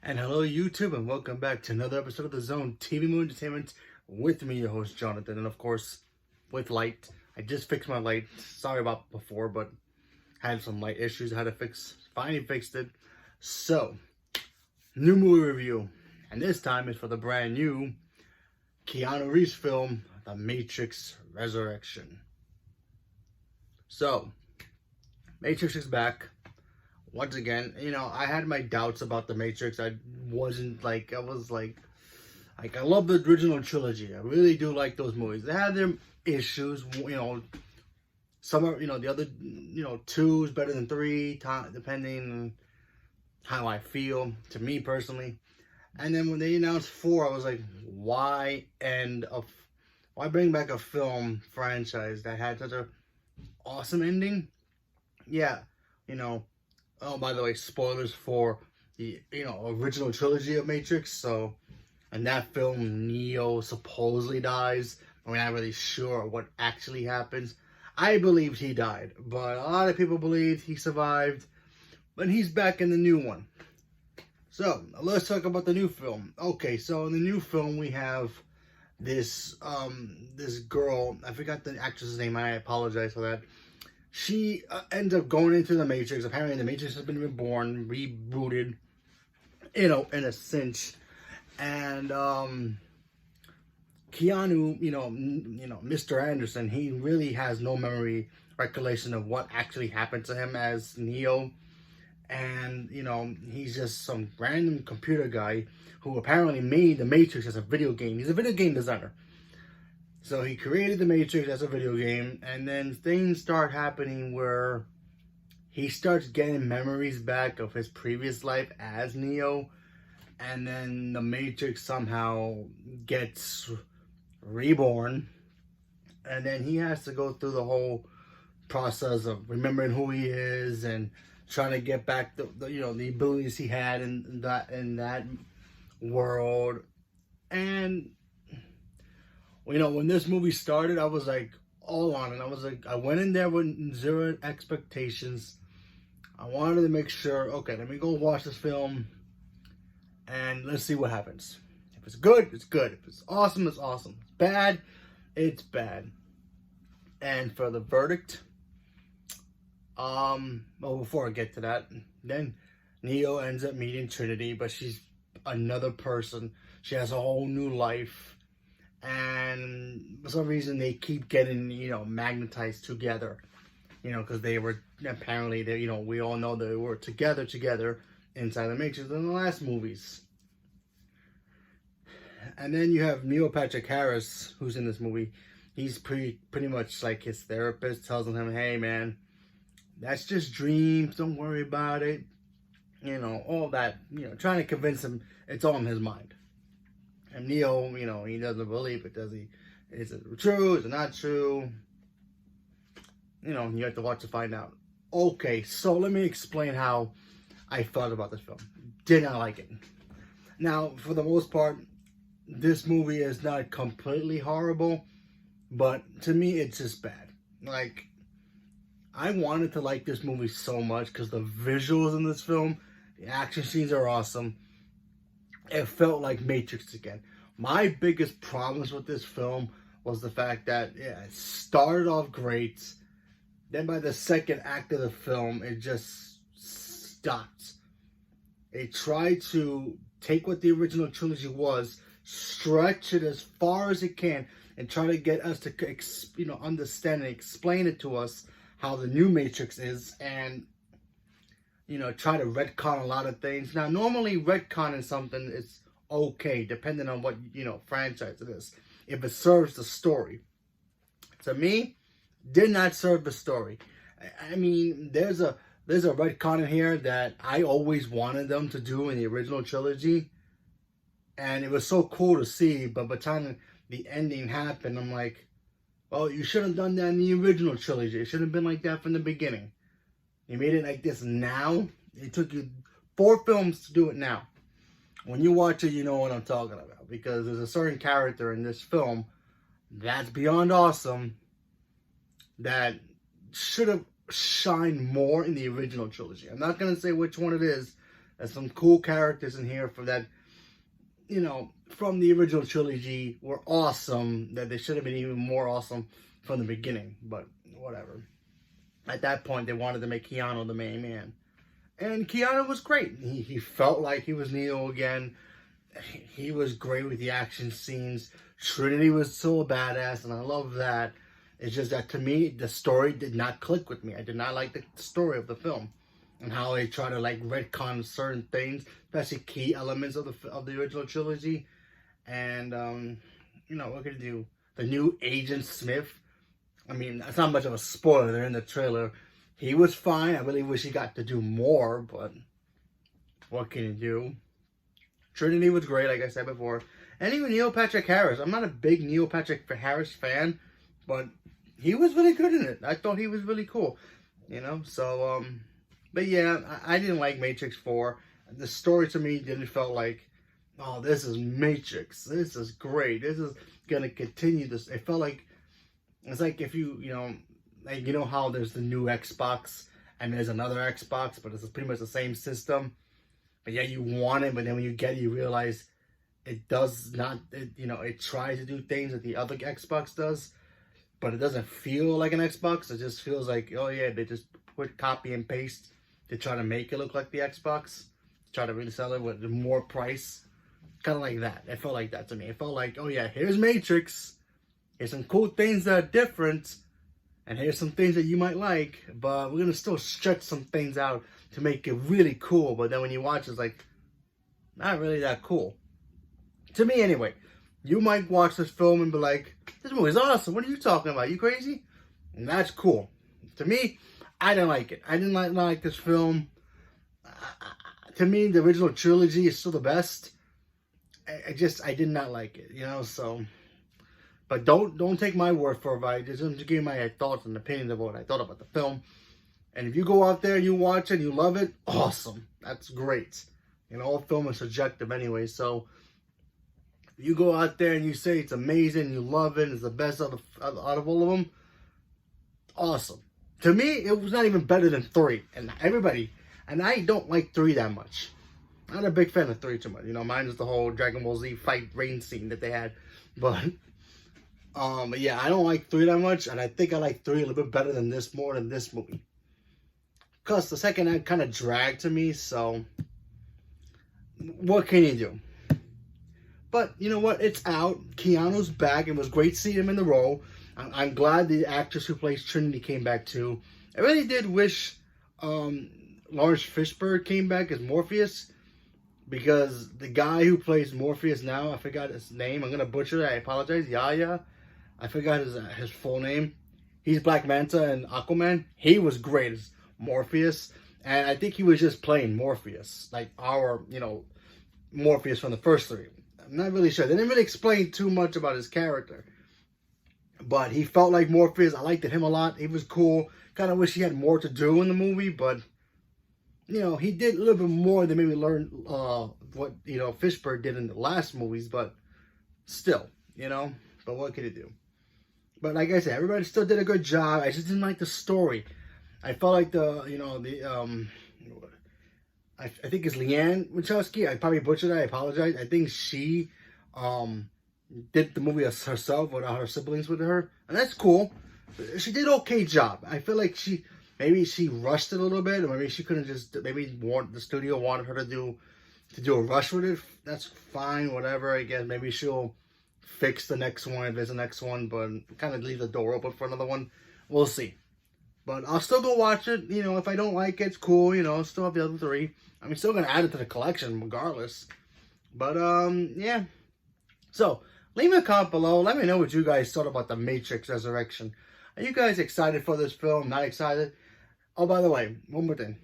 And hello, YouTube, and welcome back to another episode of The Zone TV Movie Entertainment with me, your host, Jonathan, and of course, with light. I just fixed my light. Sorry about before, but had some light issues I had to fix. Finally fixed it. So, new movie review, and this time is for the brand new Keanu Reeves film, The Matrix Resurrection. So, Matrix is back. Once again, I had my doubts about The Matrix. I was like, I love the original trilogy. I really do like those movies. They have their issues, some are, the other, two is better than three, depending on how I feel, to me personally. And then when they announced 4, I was like, why bring back a film franchise that had such a awesome ending? Yeah, oh, by the way, spoilers for the, original trilogy of Matrix. So, in that film, Neo supposedly dies. We're not really sure what actually happens. I believed he died, but a lot of people believed he survived. But he's back in the new one. So, let's talk about the new film. Okay, so in the new film, we have this girl. I forgot the actress's name. I apologize for that. She ends up going into the Matrix. Apparently, the Matrix has been reborn, rebooted, in a sense. And Keanu, Mr. Anderson, he really has no recollection of what actually happened to him as Neo. And, he's just some random computer guy who apparently made the Matrix as a video game. He's a video game designer. So he created the Matrix as a video game, and then things start happening where he starts getting memories back of his previous life as Neo, and then the Matrix somehow gets reborn, and then he has to go through the whole process of remembering who he is and trying to get back the abilities he had in that world. And when this movie started, I was like all on it. I went in there with zero expectations. I wanted to make sure, okay, let me go watch this film and let's see what happens. If it's good, it's good. If it's awesome, it's awesome. If it's bad, it's bad. And for the verdict, well, before I get to that, then Neo ends up meeting Trinity, but she's another person. She has a whole new life. And for some reason they keep getting, magnetized together, because they were apparently, we all know they were together inside the Matrix in the last movies. And then you have Neil Patrick Harris, who's in this movie. He's pretty much like his therapist, tells him, hey man, that's just dreams, don't worry about it. All that, trying to convince him it's all in his mind. And Neo, he doesn't believe it, does he? Is it true? Is it not true? You have to watch to find out. Okay, so let me explain how I felt about this film. Did not like it. Now, for the most part, this movie is not completely horrible, but to me, it's just bad. Like, I wanted to like this movie so much because the visuals in this film, the action scenes are awesome. It felt like Matrix again. My biggest problems with this film was the fact that it started off great. Then by the second act of the film, it just stopped. It tried to take what the original trilogy was, stretch it as far as it can, and try to get us to understand and explain it to us how the new Matrix is, and try to retcon a lot of things. Now, normally retconning something is okay, depending on what, franchise it is. If it serves the story. To me, did not serve the story. I mean, there's a retcon in here that I always wanted them to do in the original trilogy. And it was so cool to see, but by the time the ending happened, I'm like, well, you should have done that in the original trilogy. It should have been like that from the beginning. You made it like this now. It took you 4 films to do it now. When you watch it, you know what I'm talking about. Because there's a certain character in this film that's beyond awesome that should have shined more in the original trilogy. I'm not going to say which one it is There's some cool characters in here from that, from the original trilogy were awesome, that they should have been even more awesome from the beginning, but whatever. At that point, they wanted to make Keanu the main man. And Keanu was great. He felt like he was Neo again. He was great with the action scenes. Trinity was so badass, and I love that. It's just that to me, the story did not click with me. I did not like the story of the film and how they try to like retcon certain things, especially key elements of the original trilogy. And what can you do? The new Agent Smith. I mean, that's not much of a spoiler. They're in the trailer. He was fine. I really wish he got to do more, but what can you do? Trinity was great, like I said before. And even Neil Patrick Harris. I'm not a big Neil Patrick Harris fan, but he was really good in it. I thought he was really cool, So, but yeah, I didn't like Matrix 4. The story to me didn't feel like, oh, this is Matrix. This is great. This is going to continue this. It felt like, it's like if how there's the new Xbox and there's another Xbox, but it's pretty much the same system. But yeah, you want it, but then when you get it, you realize it does not, it tries to do things that the other Xbox does, but it doesn't feel like an Xbox. It just feels like, oh yeah, they just put copy and paste to try to make it look like the Xbox, try to really sell it with more price. Kind of like that. It felt like that to me. It felt like, oh yeah, here's Matrix. Here's some cool things that are different. And here's some things that you might like. But we're going to still stretch some things out to make it really cool. But then when you watch, it's like, not really that cool. To me, anyway. You might watch this film and be like, this movie's awesome. What are you talking about? You crazy? And that's cool. To me, I didn't like it. I didn't like this film. To me, the original trilogy is still the best. I did not like it, so. But don't take my word for it. I just give you my thoughts and opinions of what I thought about the film. And if you go out there and you watch it and you love it, awesome. That's great. All film is subjective anyway, so if you go out there and you say it's amazing, you love it, it's the best out of all of them, awesome. To me, it was not even better than 3. And I don't like 3 that much. I'm not a big fan of 3 too much. Mine is the whole Dragon Ball Z fight rain scene that they had. But yeah, I don't like 3 that much. And I think I like 3 a little bit better than this, more than this movie. Because the second act kind of dragged to me. So, what can you do? But, you know what? It's out. Keanu's back. It was great seeing him in the role. I'm glad the actress who plays Trinity came back too. I really did wish Lawrence Fishburne came back as Morpheus. Because the guy who plays Morpheus now, I forgot his name. I'm going to butcher it. I apologize. Yaya. I forgot his full name. He's Black Manta and Aquaman. He was great as Morpheus. And I think he was just playing Morpheus. Like our, Morpheus from the first 3. I'm not really sure. They didn't really explain too much about his character. But he felt like Morpheus. I liked him a lot. He was cool. Kind of wish he had more to do in the movie, but he did a little bit more than maybe learn what, Fishburne did in the last movies, but still, but what could it do? But like I said, everybody still did a good job. I just didn't like the story. I felt like I think it's Leanne Wachowski. I probably butchered that. I apologize. I think she did the movie herself without her siblings with her, and that's cool. She did an okay job. I feel like maybe she rushed it a little bit, or maybe she couldn't maybe the studio wanted her to do a rush with it. That's fine, whatever. I guess maybe she'll fix the next one if there's a next one, but kind of leave the door open for another one. We'll see. But I'll still go watch it. If I don't like it, it's cool. I'll still have the other 3. I'm still going to add it to the collection regardless. But, yeah. So, leave me a comment below. Let me know what you guys thought about The Matrix Resurrection. Are you guys excited for this film? Not excited? Oh, by the way, one more thing.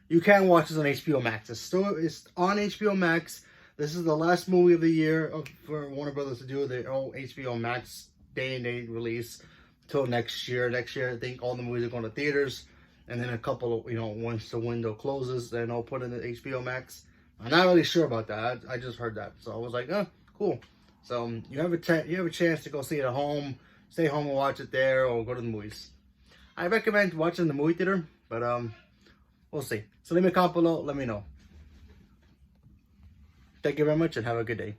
You can watch this on HBO Max. It's on HBO Max. This is the last movie of the year for Warner Brothers to do their HBO Max day and date release till next year. Next year, I think all the movies are going to theaters. And then a couple of, once the window closes, then I'll put in the HBO Max. I'm not really sure about that. I just heard that. So I was like, oh, cool. So you have a chance to go see it at home. Stay home and watch it there, or go to the movies. I recommend watching the movie theater, but we'll see. So leave me a comment below. Let me know. Thank you very much and have a good day.